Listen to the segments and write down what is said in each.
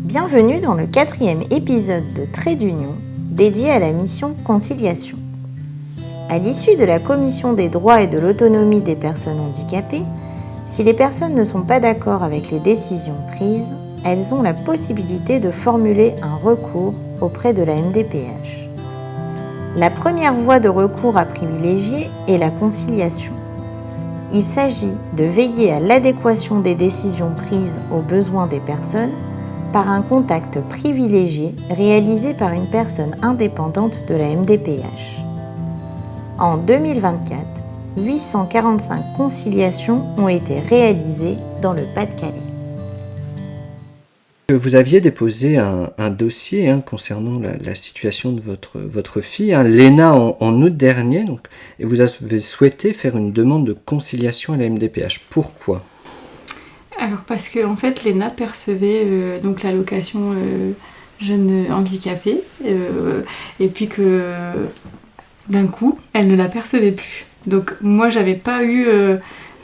Bienvenue dans le 4e épisode de Trait d'Union, dédié à la mission Conciliation. À l'issue de la Commission des droits et de l'autonomie des personnes handicapées, si les personnes ne sont pas d'accord avec les décisions prises, elles ont la possibilité de formuler un recours auprès de la MDPH. La première voie de recours à privilégier est la conciliation. Il s'agit de veiller à l'adéquation des décisions prises aux besoins des personnes par un contact privilégié réalisé par une personne indépendante de la MDPH. En 2024, 845 conciliations ont été réalisées dans le Pas-de-Calais. Vous aviez déposé un dossier concernant la situation de votre fille, Léna, en août dernier, et vous avez souhaité faire une demande de conciliation à la MDPH. Pourquoi ? Alors parce que en fait Léna percevait donc l'allocation jeune handicapée et puis que d'un coup elle ne la percevait plus. Donc moi j'avais pas eu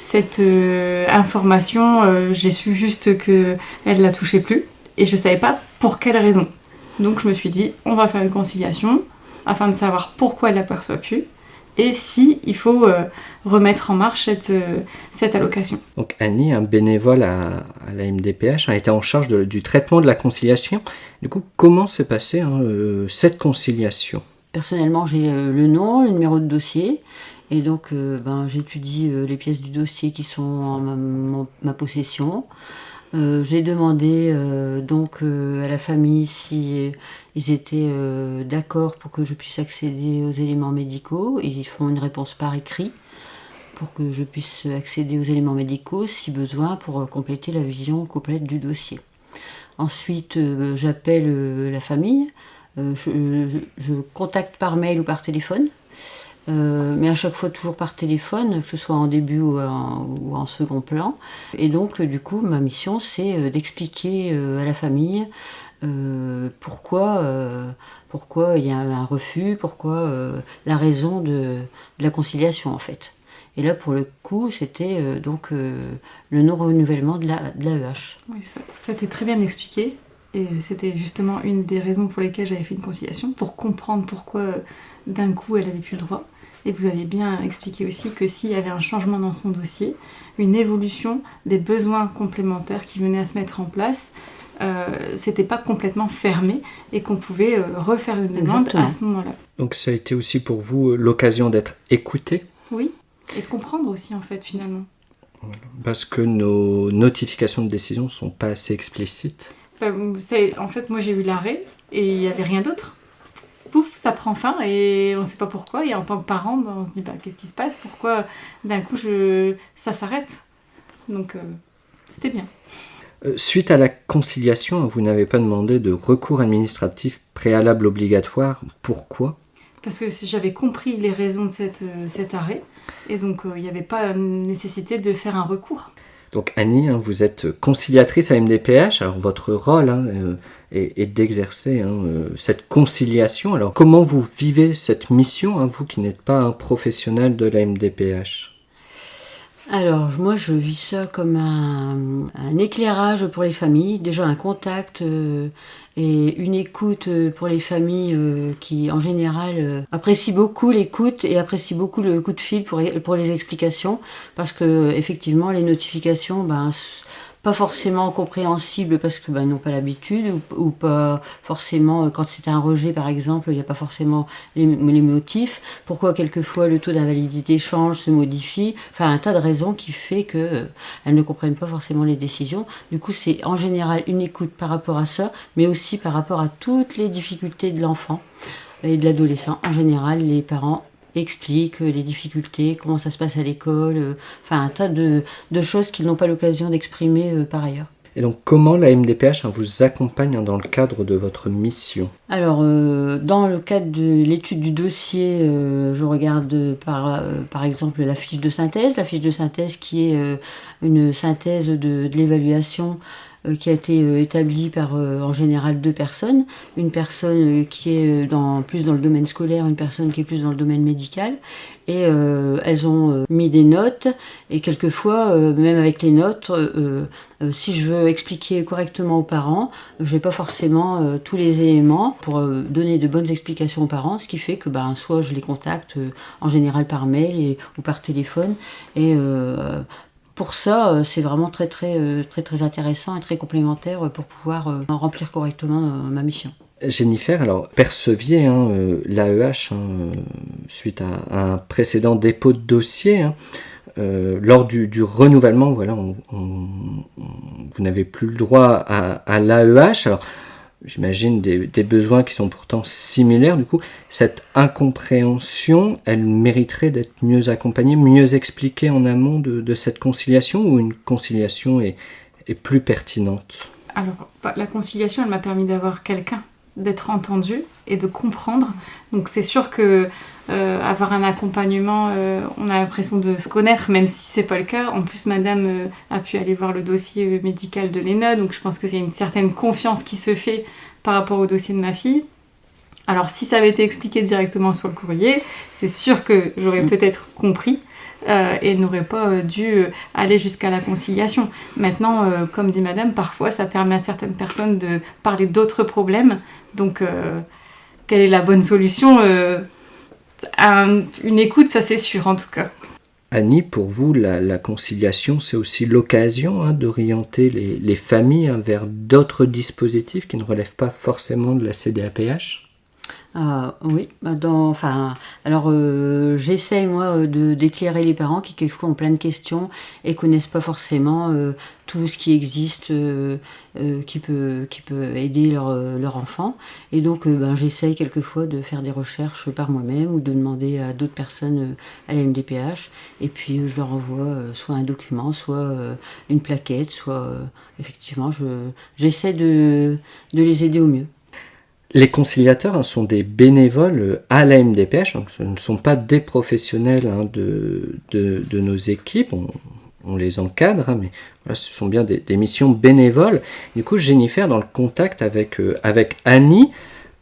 cette information, j'ai su juste que elle la touchait plus et je savais pas pour quelle raison. Donc je me suis dit on va faire une conciliation afin de savoir pourquoi elle la perçoit plus. Et si il faut remettre en marche cette allocation. Donc Annie, un bénévole à la MDPH, a été en charge du traitement de la conciliation. Du coup, comment s'est passée cette conciliation ? Personnellement, j'ai le nom, le numéro de dossier. Et donc, j'étudie les pièces du dossier qui sont en ma possession. J'ai demandé à la famille si ils étaient d'accord pour que je puisse accéder aux éléments médicaux. Ils font une réponse par écrit pour que je puisse accéder aux éléments médicaux si besoin pour compléter la vision complète du dossier. Ensuite, j'appelle la famille, je contacte par mail ou par téléphone. Mais à chaque fois toujours par téléphone, que ce soit en début ou en second plan. Et donc du coup ma mission c'est d'expliquer à la famille pourquoi il y a un refus, pourquoi la raison de la conciliation en fait. Et là pour le coup c'était le non-renouvellement de l'AEH. Oui, ça a été très bien expliqué. Et c'était justement une des raisons pour lesquelles j'avais fait une conciliation, pour comprendre pourquoi d'un coup elle n'avait plus le droit. Et vous avez bien expliqué aussi que s'il y avait un changement dans son dossier, une évolution des besoins complémentaires qui venaient à se mettre en place, c'était pas complètement fermé et qu'on pouvait refaire une demande Exactement. À ce moment-là. Donc ça a été aussi pour vous l'occasion d'être écouté ? Oui, et de comprendre aussi en fait finalement. Parce que nos notifications de décision ne sont pas assez explicites. En fait, moi j'ai eu l'arrêt et il n'y avait rien d'autre. Pouf, ça prend fin et on ne sait pas pourquoi. Et en tant que parent, on se dit qu'est-ce qui se passe ? Pourquoi d'un coup ça s'arrête ? Donc c'était bien. Suite à la conciliation, vous n'avez pas demandé de recours administratif préalable obligatoire. Pourquoi ? Parce que j'avais compris les raisons de cet arrêt et donc il n'y avait pas nécessité de faire un recours. Donc Annie, vous êtes conciliatrice à MDPH, alors votre rôle est d'exercer cette conciliation. Alors comment vous vivez cette mission, vous qui n'êtes pas un professionnel de la MDPH ? Alors moi je vis ça comme un éclairage pour les familles, déjà un contact et une écoute pour les familles qui en général apprécient beaucoup l'écoute et apprécient beaucoup le coup de fil pour les explications parce que effectivement les notifications pas forcément compréhensibles parce que n'ont pas l'habitude ou pas forcément quand c'est un rejet par exemple il n'y a pas forcément les motifs, pourquoi quelquefois le taux d'invalidité change, se modifie, enfin un tas de raisons qui fait que elles ne comprennent pas forcément les décisions. Du coup c'est en général une écoute par rapport à ça mais aussi par rapport à toutes les difficultés de l'enfant et de l'adolescent. En général les parents explique les difficultés, comment ça se passe à l'école, un tas de choses qu'ils n'ont pas l'occasion d'exprimer par ailleurs. Et donc comment la MDPH vous accompagne dans le cadre de votre mission ? Alors dans le cadre de l'étude du dossier, je regarde par exemple la fiche de synthèse qui est une synthèse de l'évaluation qui a été établi par en général 2 personnes. Une personne qui est plus dans le domaine scolaire, une personne qui est plus dans le domaine médical. Et elles ont mis des notes, et quelquefois, même avec les notes, si je veux expliquer correctement aux parents, je n'ai pas forcément tous les éléments pour donner de bonnes explications aux parents, ce qui fait que soit je les contacte en général par mail ou par téléphone. Et pour ça, c'est vraiment très intéressant et très complémentaire pour pouvoir remplir correctement ma mission. Jennifer, alors perceviez l'AEH suite à un précédent dépôt de dossier. Lors du renouvellement, voilà, vous n'avez plus le droit à l'AEH. Alors, j'imagine des besoins qui sont pourtant similaires. Du coup, cette incompréhension, elle mériterait d'être mieux accompagnée, mieux expliquée en amont de cette conciliation, ou une conciliation est plus pertinente? Alors, la conciliation, elle m'a permis d'avoir quelqu'un, d'être entendu et de comprendre. Donc c'est sûr que avoir un accompagnement, on a l'impression de se connaître, même si c'est pas le cas. En plus, madame a pu aller voir le dossier médical de Léna, donc je pense que c'est une certaine confiance qui se fait par rapport au dossier de ma fille. Alors si ça avait été expliqué directement sur le courrier, c'est sûr que j'aurais peut-être compris et n'aurait pas dû aller jusqu'à la conciliation. Maintenant, comme dit madame, parfois ça permet à certaines personnes de parler d'autres problèmes. Donc, quelle est la bonne solution? Une écoute, ça c'est sûr en tout cas. Annie, pour vous, la conciliation, c'est aussi l'occasion d'orienter les familles vers d'autres dispositifs qui ne relèvent pas forcément de la CDAPH? Oui, j'essaye moi d'éclairer les parents qui quelquefois ont plein de questions et connaissent pas forcément tout ce qui existe qui peut aider leur enfant. Et donc j'essaye quelquefois de faire des recherches par moi-même ou de demander à d'autres personnes à la MDPH, et puis je leur envoie soit un document, soit une plaquette, soit effectivement j'essaie de les aider au mieux. Les conciliateurs sont des bénévoles à la MDPH, donc ce ne sont pas des professionnels de nos équipes, on les encadre, mais voilà, ce sont bien des missions bénévoles. Du coup, Jennifer, dans le contact avec Annie,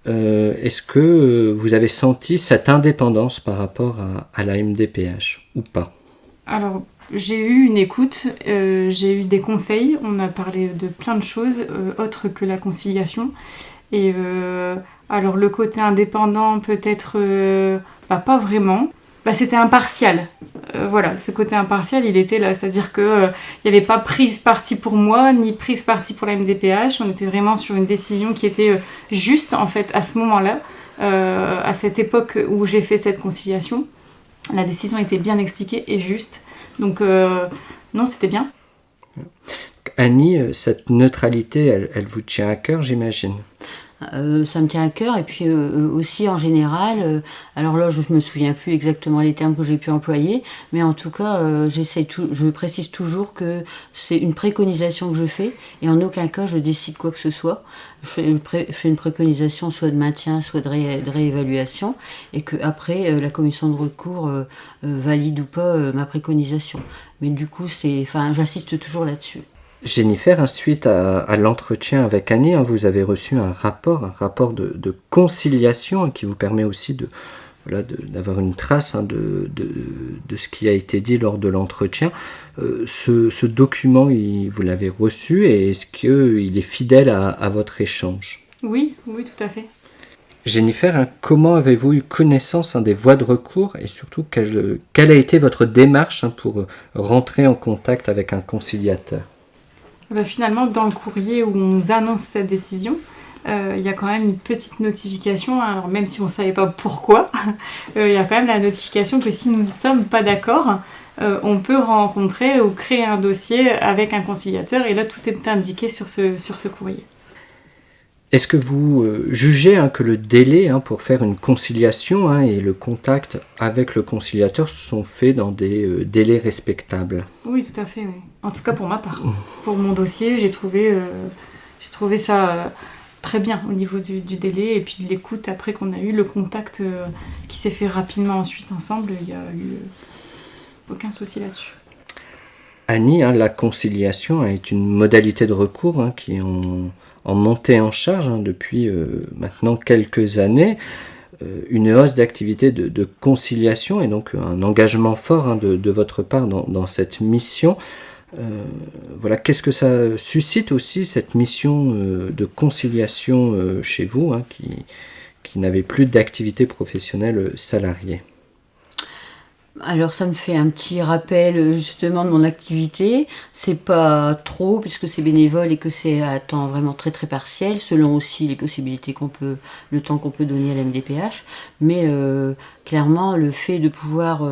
est-ce que vous avez senti cette indépendance par rapport à la MDPH ou pas? Alors, j'ai eu une écoute, j'ai eu des conseils, on a parlé de plein de choses autres que la conciliation. Et alors le côté indépendant peut-être pas vraiment, c'était impartial. Voilà, ce côté impartial il était là, c'est-à-dire que il n'y avait pas prise parti pour moi ni prise parti pour la MDPH, on était vraiment sur une décision qui était juste en fait à ce moment-là, à cette époque où j'ai fait cette conciliation. La décision était bien expliquée et juste, donc non, c'était bien. Annie, cette neutralité, elle vous tient à cœur, j'imagine? Ça me tient à cœur, et puis aussi en général, alors là je me souviens plus exactement les termes que j'ai pu employer, mais en tout cas je précise toujours que c'est une préconisation que je fais, et en aucun cas je décide quoi que ce soit. Je fais une préconisation soit de maintien, soit de réévaluation, et que après la commission de recours valide ou pas ma préconisation. Mais du coup j'insiste toujours là-dessus. Jennifer, suite à l'entretien avec Annie, vous avez reçu un rapport de conciliation qui vous permet aussi d'avoir une trace de ce qui a été dit lors de l'entretien. Ce document, vous l'avez reçu, et est-ce qu'il est fidèle à votre échange? Oui, tout à fait. Jennifer, comment avez-vous eu connaissance des voies de recours, et surtout quelle a été votre démarche pour rentrer en contact avec un conciliateur? Finalement, dans le courrier où on nous annonce cette décision, il y a quand même une petite notification, alors même si on ne savait pas pourquoi, il y a quand même la notification que si nous ne sommes pas d'accord, on peut rencontrer ou créer un dossier avec un conciliateur, et là tout est indiqué sur ce courrier. Est-ce que vous jugez que le délai pour faire une conciliation et le contact avec le conciliateur sont faits dans des délais respectables? Oui, tout à fait, oui. En tout cas pour ma part. Pour mon dossier, j'ai trouvé ça très bien au niveau du délai, et puis de l'écoute après qu'on a eu le contact qui s'est fait rapidement ensuite ensemble, il n'y a eu aucun souci là-dessus. Annie, la conciliation est une modalité de recours qui est en montée en charge depuis maintenant quelques années. Une hausse d'activité de conciliation et donc un engagement fort de votre part dans cette mission. Voilà, qu'est-ce que ça suscite aussi, cette mission de conciliation chez vous, qui n'avait plus d'activité professionnelle salariée? Alors ça me fait un petit rappel justement de mon activité. C'est pas trop puisque c'est bénévole et que c'est à temps vraiment très très partiel, selon aussi les possibilités le temps qu'on peut donner à la MDPH. Mais clairement le fait de pouvoir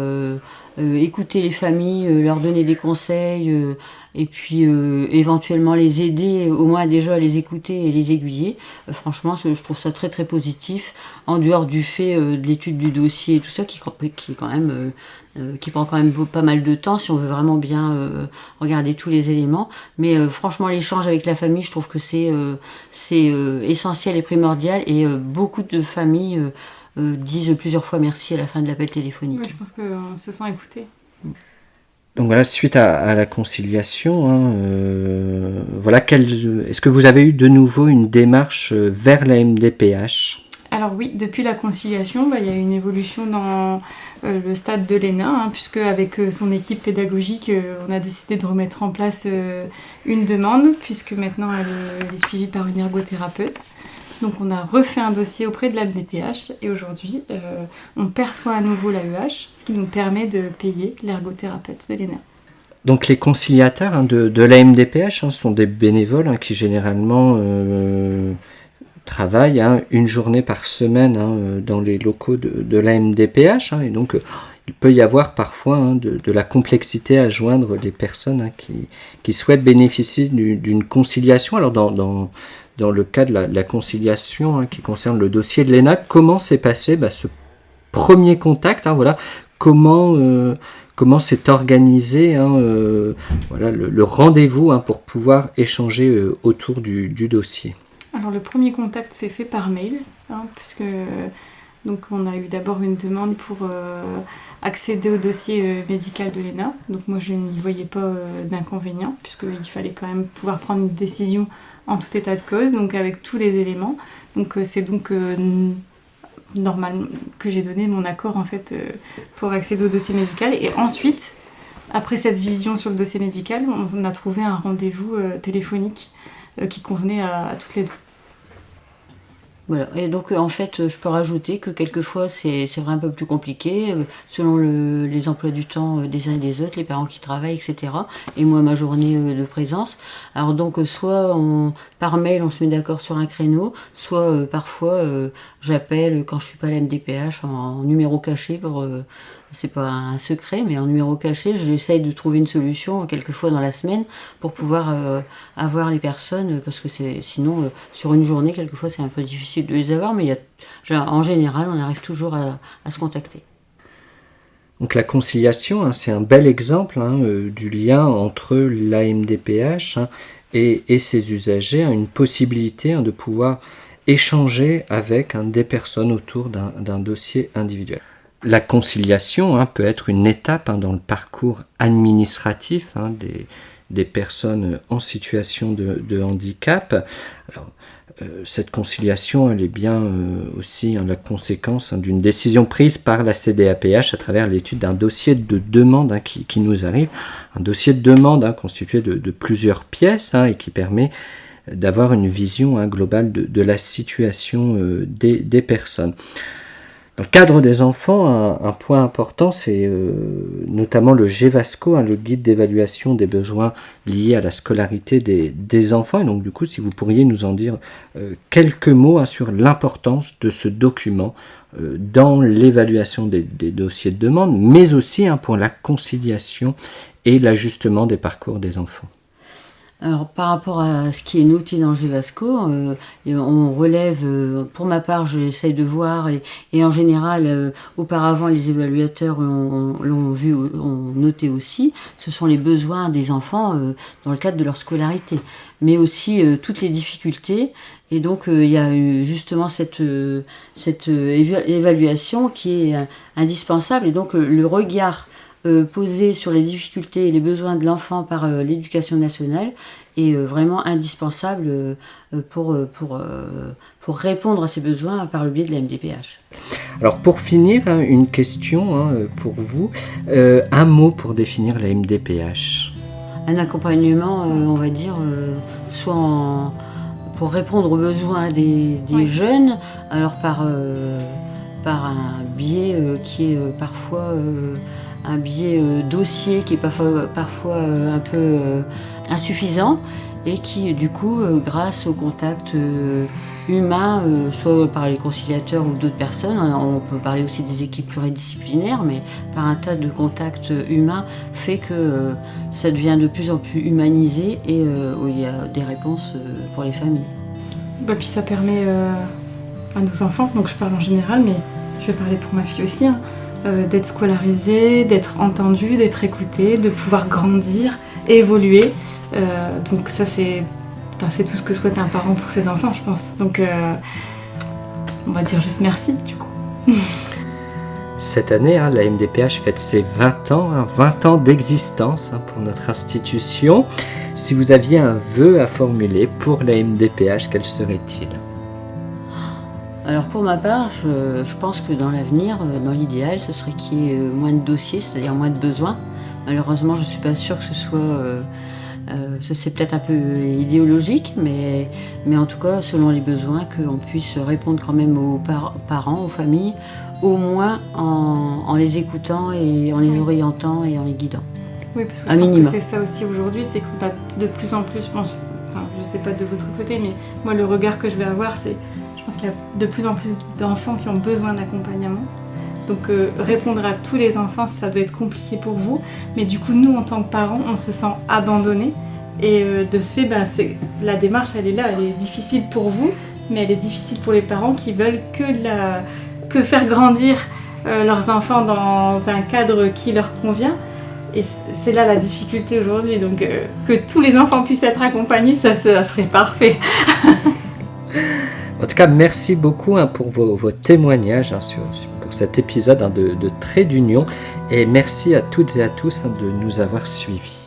écouter les familles, leur donner des conseils et puis éventuellement les aider, au moins déjà à les écouter et les aiguiller, franchement je trouve ça très très positif, en dehors du fait de l'étude du dossier et tout ça qui est quand même qui prend quand même pas mal de temps si on veut vraiment bien regarder tous les éléments. Mais franchement, l'échange avec la famille, je trouve que c'est essentiel et primordial. Et beaucoup de familles disent plusieurs fois merci à la fin de l'appel téléphonique. Ouais, je pense qu'on se sent écouté. Donc voilà, suite à la conciliation, voilà, est-ce que vous avez eu de nouveau une démarche vers la MDPH ? Alors oui, depuis la conciliation, il y a eu une évolution dans le stade de l'ENA, puisque avec son équipe pédagogique, on a décidé de remettre en place une demande, puisque maintenant elle est suivie par une ergothérapeute. Donc on a refait un dossier auprès de la MDPH et aujourd'hui on perçoit à nouveau l'AEH, ce qui nous permet de payer l'ergothérapeute de l'ENA. Donc les conciliateurs de la MDPH sont des bénévoles qui généralement travaillent une journée par semaine dans les locaux de la MDPH et donc il peut y avoir parfois de la complexité à joindre les personnes qui souhaitent bénéficier d'une conciliation. Alors dans le cas de la conciliation qui concerne le dossier de l'ENA, comment s'est passé ce premier contact, voilà, comment s'est organisé voilà, le rendez-vous pour pouvoir échanger autour du dossier? Alors le premier contact s'est fait par mail, puisque donc on a eu d'abord une demande pour accéder au dossier médical de l'ENA. Donc moi je n'y voyais pas d'inconvénient, puisqu'il fallait quand même pouvoir prendre une décision en tout état de cause, donc avec tous les éléments. Donc c'est donc normal que j'ai donné mon accord en fait pour accéder au dossier médical. Et ensuite, après cette vision sur le dossier médical, on a trouvé un rendez-vous téléphonique qui convenait à toutes les deux. Voilà, et donc en fait je peux rajouter que quelquefois c'est vrai un peu plus compliqué selon les emplois du temps des uns et des autres, les parents qui travaillent, etc. Et moi ma journée de présence. Alors donc soit par mail on se met d'accord sur un créneau, soit parfois j'appelle quand je suis pas à la MDPH en numéro caché pour... c'est pas un secret, mais en numéro caché, j'essaye de trouver une solution quelquefois dans la semaine pour pouvoir avoir les personnes, parce que sinon, sur une journée, quelquefois, c'est un peu difficile de les avoir, mais en général, on arrive toujours à se contacter. Donc la conciliation, c'est un bel exemple du lien entre la MDPH et ses usagers, une possibilité de pouvoir échanger avec des personnes autour d'un dossier individuel. La conciliation peut être une étape dans le parcours administratif des personnes en situation de handicap. Alors, cette conciliation, elle est bien aussi la conséquence d'une décision prise par la CDAPH à travers l'étude d'un dossier de demande qui nous arrive. Un dossier de demande constitué de plusieurs pièces et qui permet d'avoir une vision globale de la situation des personnes. Dans le cadre des enfants, un point important, c'est notamment le GEVASCO, le guide d'évaluation des besoins liés à la scolarité des enfants. Et donc du coup, si vous pourriez nous en dire quelques mots sur l'importance de ce document dans l'évaluation des dossiers de demande, mais aussi pour la conciliation et l'ajustement des parcours des enfants. Alors par rapport à ce qui est noté dans le GEVASCO, on relève, pour ma part j'essaye de voir et en général auparavant les évaluateurs ont noté aussi, ce sont les besoins des enfants dans le cadre de leur scolarité, mais aussi toutes les difficultés. Et donc il y a justement cette évaluation qui est indispensable, et donc le regard posée sur les difficultés et les besoins de l'enfant par l'éducation nationale est vraiment indispensable pour répondre à ces besoins par le biais de la MDPH. Alors pour finir, hein, une question pour vous. Un mot pour définir la MDPH. Un accompagnement, on va dire, pour répondre aux besoins des jeunes, alors par un biais qui est parfois un biais dossier qui est parfois un peu insuffisant et qui du coup grâce au contact humain, soit par les conciliateurs ou d'autres personnes, on peut parler aussi des équipes pluridisciplinaires, mais par un tas de contacts humains fait que ça devient de plus en plus humanisé et il y a des réponses pour les familles. Puis ça permet à nos enfants, donc je parle en général, mais je vais parler pour ma fille aussi, d'être scolarisée, d'être entendue, d'être écoutée, de pouvoir grandir, évoluer. Donc ça c'est tout ce que souhaite un parent pour ses enfants, je pense. Donc on va dire juste merci du coup. Cette année, la MDPH fête ses 20 ans, 20 ans d'existence pour notre institution. Si vous aviez un vœu à formuler pour la MDPH, quel serait-il ? Alors pour ma part, je pense que dans l'avenir, dans l'idéal, ce serait qu'il y ait moins de dossiers, c'est-à-dire moins de besoins. Malheureusement, je ne suis pas sûre que ce soit... c'est peut-être un peu idéologique, mais en tout cas, selon les besoins, qu'on puisse répondre quand même aux parents, aux familles, au moins en les écoutant et en les orientant et en les guidant. Oui, parce que je pense que c'est ça aussi aujourd'hui, c'est qu'on a de plus en plus, je ne sais pas de votre côté, mais moi le regard que je vais avoir, c'est je pense qu'il y a de plus en plus d'enfants qui ont besoin d'accompagnement. Donc répondre à tous les enfants, ça doit être compliqué pour vous. Mais du coup, nous, en tant que parents, on se sent abandonnés. Et de ce fait, la démarche, elle est là, elle est difficile pour vous, mais elle est difficile pour les parents qui veulent que faire grandir leurs enfants dans un cadre qui leur convient. Et c'est là la difficulté aujourd'hui. Donc que tous les enfants puissent être accompagnés, ça serait parfait. En tout cas, merci beaucoup pour vos témoignages pour cet épisode de Trait d'Union. Et merci à toutes et à tous de nous avoir suivis.